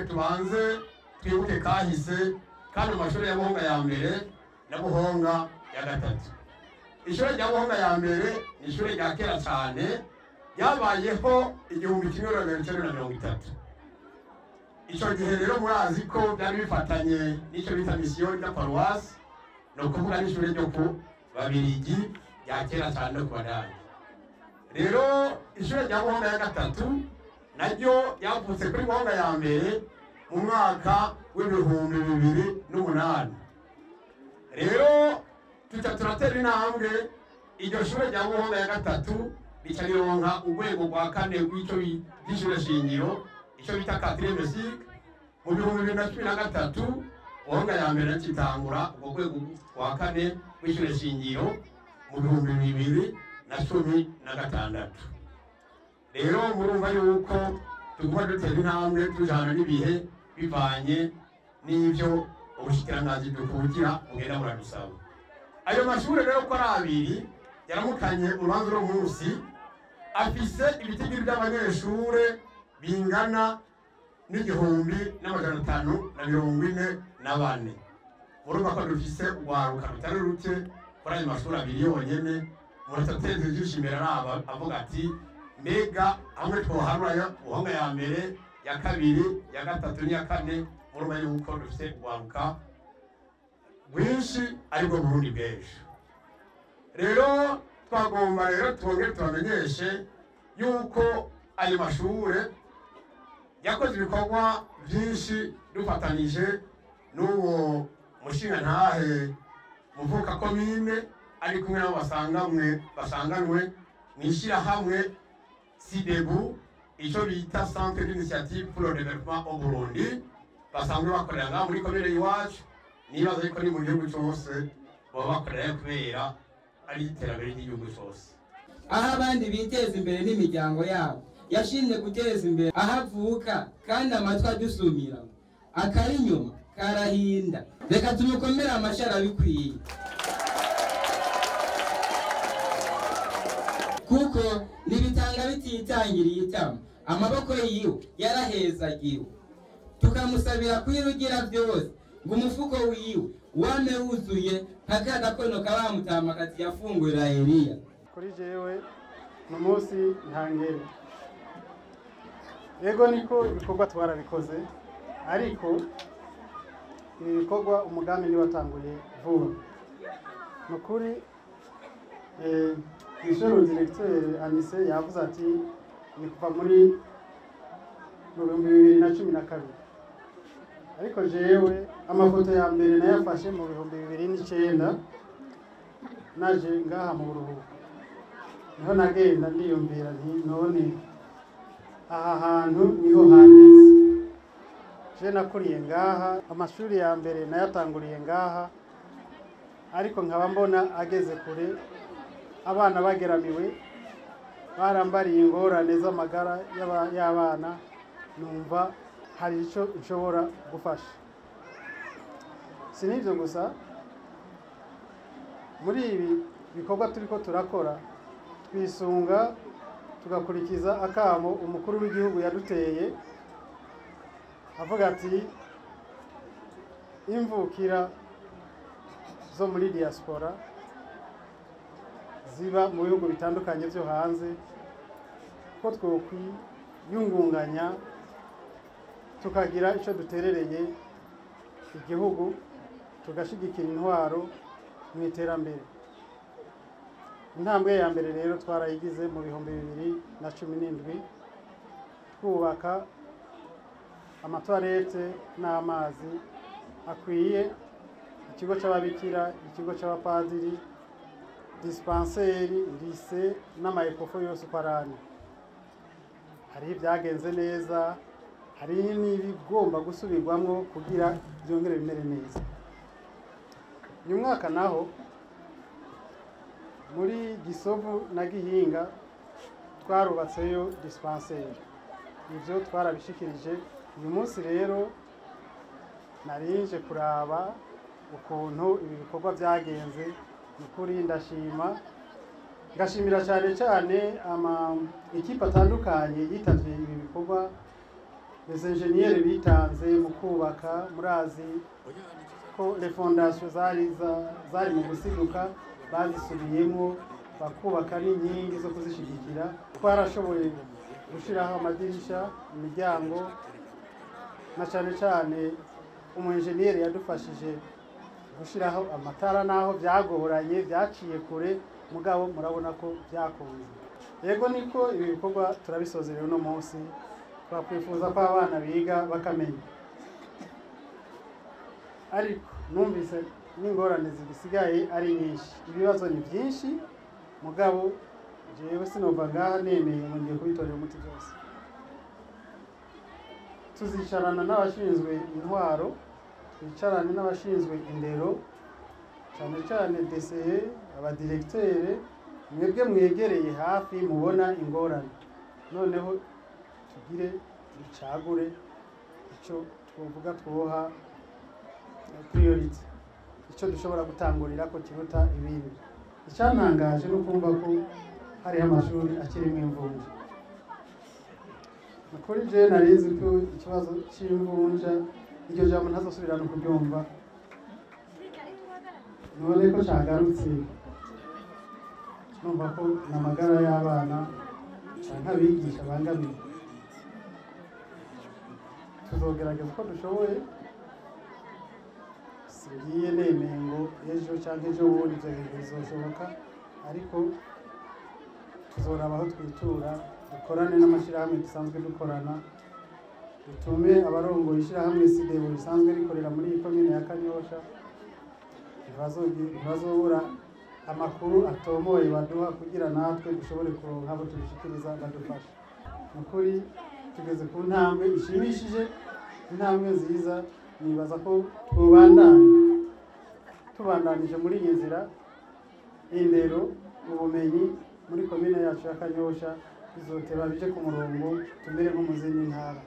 mashuri tubanze twibuke kahise kandi amashuri ya Buhonga ya mbere na Buhonga ya gatatu. Ishuri rya Buhonga ya mbere ni ishuri rya kera cyane yabayeho 1930. Ico gihe rero murazi ko byari bifatanye n'ico bita mission ya paroisse, no kuvuga n'ishuri ryo ku Babirigi ya kera cyane no kubadani. Rero ishuri rya Buhonga ya gatatu naryo yavutse kuri Buhonga ya mbere mu mwaka w'2008. Rero turatera intambwe iryo shuri rya Buhonga ya gatatu rica rironka urwego rwa kane rw'icyo by'ishure shingiro, icyo bita 4e cycle. Mu 2013 Buhonga ya mbere kitangura ubwo rwego rwa kane rw'ishure shingiro mu 2016. Rero murumva yuko tuguma dutera intambwe tujana n'ibihe bivanye n'ivyo ubushikiranganji dukugira ugenda muradusaba. Ayo mashuri rero ko ari abiri yaramukanye urubanza munsi afise ibitigiri by'abanyeshure bingana n'1544. Murumva ko dufise urwaruka rutari ruke kuri ayo mashuri abiri yonyene. Muratateze ijishimira araba avuga ati mbega hamwe twoharura Buhonga ya mbere, ya kabiri, ya gatatu n'iya kane. Murumva yuko dufise urwaruka rwinshi ariko Burundi bw'ejo. Rero twagomba rero twongere tubamenyeshe yuko ayo mashure yakoze ibikorwa byinshi dufatanije n'uwo mushingantahe muvuka komine ari kumwe nabo basanganwe mw'ishirahamwe SIDEBU, icyo bita Centre d'Initiative pour le Développement au Burundi, basanzwe bakorera ngaho muri komine iwacu. Nibaza yuko ni mu gihugu cyose baba bakorera kubera ari iterambere ry'igihugu cyose. Aho abandi biteza imbere n'imiryango yabo, yashimye guteza imbere ahavuka kandi amatwi adusumira, akari inyuma karahinda. Reka tumukomere amashara bikwiye, kuko nibitanga bititangiriye itama. Amaboko yiwe yarahezagiwe, tukamusabira kwirugira byose ngo umufuko wiwe wame wuzuye nka gakono kabamutamakazi yafungurira Eliya. Kuri jewe no munsi ntangere, yego niko ibikorwa twarabikoze, ariko ibi bikorwa umugambi ni watanguye vuba. Nukuri Michel Directeur Anise yavuze ati ni kuva muri 2012, ariko jewe amafoto ya mbere nayafashe mu 2009 naje ngaha mu buruhuko. Niho nagenda ndiyumvira nti none aha hantu niho hageze. Je nakuriye ngaha, amashuri ya mbere nayatanguriye ngaha, ariko nkaba mbona ageze kure, abana bageramiwe, barambariye ingorane z'amagara y'abana. Numva hari icyo nshobora gufasha. Sinivyo gusa, muri ibi bikorwa turiko turakora twisunga tugakurikiza akamo umukuru w'igihugu yaduteye, avuga ati imvukira zo muri diaspora ziba mu bihugu bitandukanye byo hanze ko twokwiyungunganya tukagira icyo duterereye igihugu, tugashigikira intwaro mu iterambere. Intambwe ya mbere rero twarayigize mu 2017 twubaka amatoilette n'amazi akwiye, ikigo c'ababikira, ikigo c'abapadiri, dispensaire, lycée n'amaekofo yose kwarane. Hari byagenze neza, hari n'ibigomba gusubirwamwo kugira byongere bimere neza. Uyu mwaka naho muri Gisovu na Gihinga twarubatseyo dispensaire, ivyo twarabishikirije. Uyu munsi rero narinje kuraba ukuntu ibi bikorwa byagenze. Nukuri ndashima, ngashimira cyane cyane ikipe atandukanye yitavye ibi bikorwa. les ingénieurs bitanze mu kubaka, murazi ko les fondations zari mu gusiduka bazisubiyemo bakubaka n'inkingi zo kuzishigikira. Twarashoboye gushiraho amadirisha, imiryango, na cyane cyane umu-ingénieur yadufashije gushiraho amatara, naho byagoranye byaciye kure, mugabo murabona ko byakunze. Yego niko ibi bikorwa turabisozerera no munsi, twakwifuza ko abana biga bakamenya, ariko numvise n'ingorane zigisigaye ari nyinshi, ibibazo ni byinshi, mugabo jewe sinova ngaha nemeye ngo ngiye kubitorera umuti byose. Tuzicarana n'abashinzwe intwaro, twicarane n'abashinzwe indero, cyane cyane DCE, abadirektere, mwebwe mwegereye hafi mubona ingorane, noneho tugire ducagure icyo twovuga twoha priority, icyo dushobora gutangurira ko kiruta ibindi. Icyantangaje no kumva ko hariho amashuri akirimo imvunja. Nakuri je narizi ko ikibazo cy'imvunja iryo jambo ntazosubira no kuryumva, none ko cyagarutse numva ko n'amagara y'abana nk'abigisha bangamiye. Tuzogerageza uko dushoboye, singiye nemeye ngo ejo cyangwa ejo bundi ibyo bintu bizoshoboka, ariko tuzoraba aho twitura, dukorane n'amashyirahamwe dusanzwe dukorana, dutume abarongoye ishyirahamwe SIDEBO risanzwe rikorera muri iyi komine ya Kanyosha, ntibazobura amakuru atomoye baduha kugira natwe dushobore kuronka abo tubishikiriza badufasha. Nukuri tugeze ku ntambwe ishimishije, intambwe nziza. Nibaza ko tubandanije muri iyi nzira, indero, ubumenyi muri komine yacu ya Kanyosha bizoteba bije ku murongo, tumere nko mu zindi ntara.